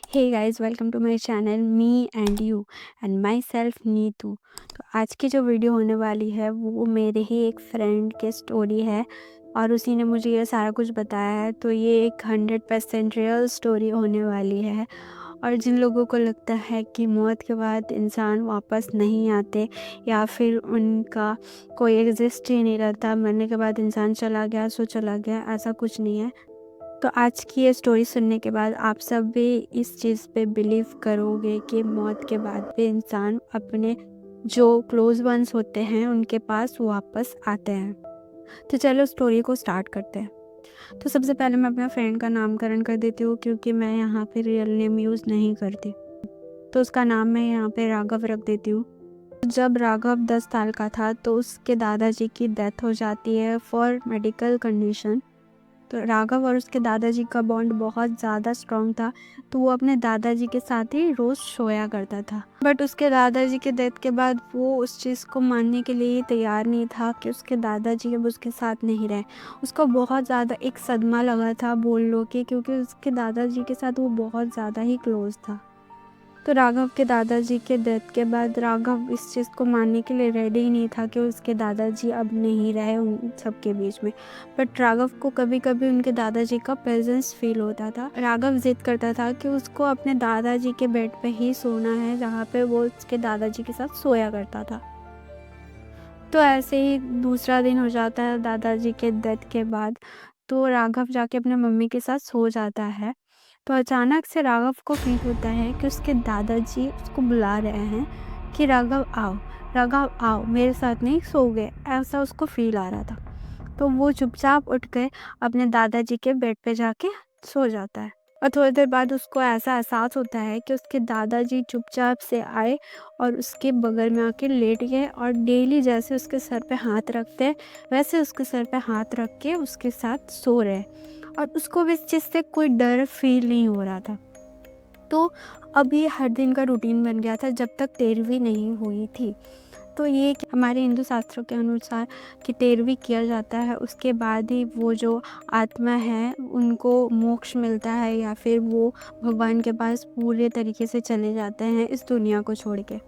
Hey guys, welcome to my channel me and you and myself Neetu. तो आज की जो वीडियो होने वाली है वो मेरे ही एक फ्रेंड के स्टोरी है और उसी ने मुझे ये सारा कुछ बताया है। तो ये एक 100% रियल स्टोरी होने वाली है। और जिन लोगों को लगता है कि मौत के बाद इंसान वापस नहीं आते या फिर उनका कोई एग्जिस्ट ही नहीं रहता, मरने के बाद इंसान चला गया सो चला गया, ऐसा कुछ नहीं है। तो आज की ये स्टोरी सुनने के बाद आप सब भी इस चीज़ पे बिलीव करोगे कि मौत के बाद भी इंसान अपने जो क्लोज वंस होते हैं उनके पास वापस आते हैं। तो चलो स्टोरी को स्टार्ट करते हैं। तो सबसे पहले मैं अपना फ्रेंड का नामकरण कर देती हूँ क्योंकि मैं यहाँ पे रियल नेम यूज़ नहीं करती। तो उसका नाम मैं यहाँ पे राघव रख देती हूँ। जब राघव 10 साल का था तो उसके दादाजी की डेथ हो जाती है फॉर मेडिकल कंडीशन। तो राघव और उसके दादाजी का बॉन्ड बहुत ज़्यादा स्ट्रॉन्ग था, तो वो अपने दादाजी के साथ ही रोज़ सोया करता था। बट उसके दादाजी के डेथ के बाद वो उस चीज़ को मानने के लिए तैयार नहीं था कि उसके दादाजी अब उसके साथ नहीं रहे। उसको बहुत ज़्यादा एक सदमा लगा था बोल लो कि, क्योंकि उसके दादाजी के साथ वो बहुत ज़्यादा ही क्लोज था। तो राघव के दादाजी के डेथ के बाद राघव इस चीज़ को मानने के लिए रेडी ही नहीं था कि उसके दादाजी अब नहीं रहे उन सबके बीच में। बट राघव को कभी कभी उनके दादाजी का प्रेजेंस फील होता था। राघव जिद करता था कि उसको अपने दादाजी के बेड पे ही सोना है जहाँ पे वो उसके दादाजी के साथ सोया करता था। तो ऐसे ही दूसरा दिन हो जाता है दादाजी के डेथ के बाद। तो राघव जाके अपने मम्मी के साथ सो जाता है। तो अचानक से राघव को फील होता है कि उसके दादाजी उसको बुला रहे हैं कि राघव आओ मेरे साथ नहीं सो गए, ऐसा उसको फील आ रहा था। तो वो चुपचाप उठ के अपने दादाजी के बेड पे जाके सो जाता है। और थोड़ी देर बाद उसको ऐसा एहसास होता है कि उसके दादाजी चुपचाप से आए और उसके बगल में आके लेट गए और डेली जैसे उसके सर पे हाथ रखते हैं वैसे उसके सर पे हाथ रख के उसके साथ सो रहे। और उसको भी इस चीज़ से कोई डर फील नहीं हो रहा था। तो अब ये हर दिन का रूटीन बन गया था जब तक 13वीं नहीं हुई थी। तो ये हमारे हिंदू शास्त्रों के अनुसार कि 13वीं किया जाता है, उसके बाद ही वो जो आत्मा है उनको मोक्ष मिलता है या फिर वो भगवान के पास पूरे तरीके से चले जाते हैं इस दुनिया को छोड़ के।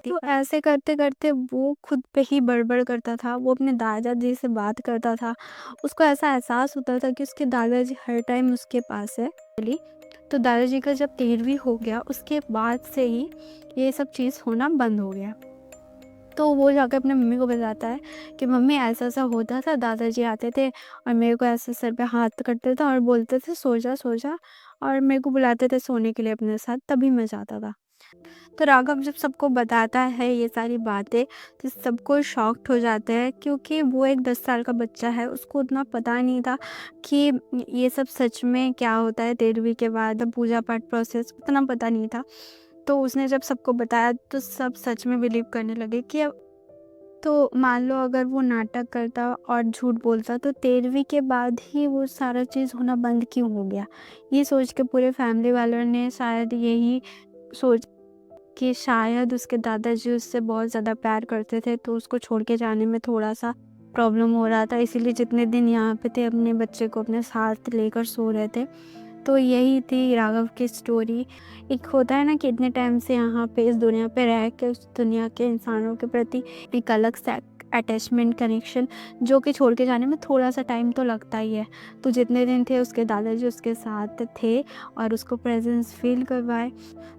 तो ऐसे करते करते वो खुद पे ही बड़बड़ करता था। वो अपने दादाजी से बात करता था। उसको ऐसा एहसास होता था कि उसके दादाजी हर टाइम उसके पास है। तो दादाजी का जब 13वीं हो गया उसके बाद से ही ये सब चीज़ होना बंद हो गया। तो वो जाकर अपने मम्मी को बताता है कि मम्मी ऐसा ऐसा होता था, दादाजी आते थे और मेरे को ऐसे सर पे हाथ करते थे और बोलते थे सो जा और मेरे को बुलाते थे सोने के लिए अपने साथ, तभी मैं जाता था। तो राघव जब सबको बताता है ये सारी बातें तो सबको शॉक्ड हो जाते हैं क्योंकि वो एक 10 साल का बच्चा है, उसको उतना पता नहीं था कि ये सब सच में क्या होता है 13वीं के बाद पूजा पाठ प्रोसेस उतना पता नहीं था। तो उसने जब सबको बताया तो सब सच में बिलीव करने लगे कि अब तो मान लो अगर वो नाटक करता और झूठ बोलता तो 13वीं के बाद ही वो सारा चीज़ होना बंद क्यों हो गया। ये सोच के पूरे फैमिली वालों ने शायद यही सोच कि शायद उसके दादाजी उससे बहुत ज़्यादा प्यार करते थे तो उसको छोड़ के जाने में थोड़ा-सा प्रॉब्लम हो रहा था, इसीलिए जितने दिन यहाँ पे थे अपने बच्चे को अपने साथ लेकर सो रहे थे। तो यही थी राघव की स्टोरी। एक होता है ना कि इतने टाइम से यहाँ पे इस दुनिया पे रह के उस दुनिया के इंसानों के प्रति एक अलग सा अटैचमेंट कनेक्शन जो कि छोड़ के जाने में थोड़ा-सा टाइम तो लगता ही है। तो जितने दिन थे उसके दादाजी उसके साथ थे और उसको प्रेज़ेंस फ़ील करवाए।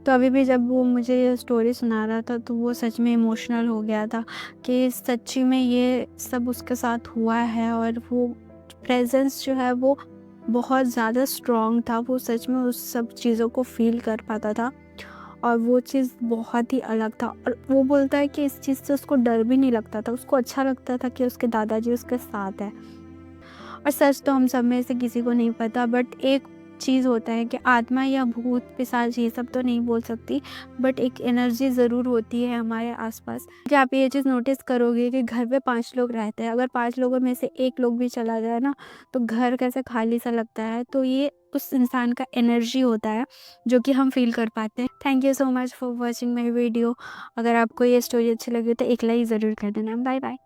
तो अभी भी जब वो मुझे ये स्टोरी सुना रहा था तो वो सच में इमोशनल हो गया था कि सच्ची में ये सब उसके साथ हुआ है और वो प्रेज़ेंस जो है वो बहुत ज़्यादा स्ट्रॉन्ग था। वो सच में उस सब चीज़ों को फ़ील कर पाता था और वो चीज़ बहुत ही अलग था। और वो बोलता है कि इस चीज़ से उसको डर भी नहीं लगता था, उसको अच्छा लगता था कि उसके दादाजी उसके साथ है। और सच तो हम सब में से किसी को नहीं पता, बट एक चीज़ होता है कि आत्मा या भूत पिशाच ये सब तो नहीं बोल सकती, बट एक एनर्जी ज़रूर होती है हमारे आसपास। कि आप ये चीज़ नोटिस करोगे कि घर पे 5 लोग रहते हैं, अगर 5 लोगों में से 1 लोग भी चला जाए ना तो घर कैसे खाली सा लगता है। तो ये उस इंसान का एनर्जी होता है जो कि हम फील कर पाते हैं। Thank you so much for watching my video. अगर आपको ये स्टोरी अच्छी लगी तो एक लाइक ज़रूर कर देना। Bye bye.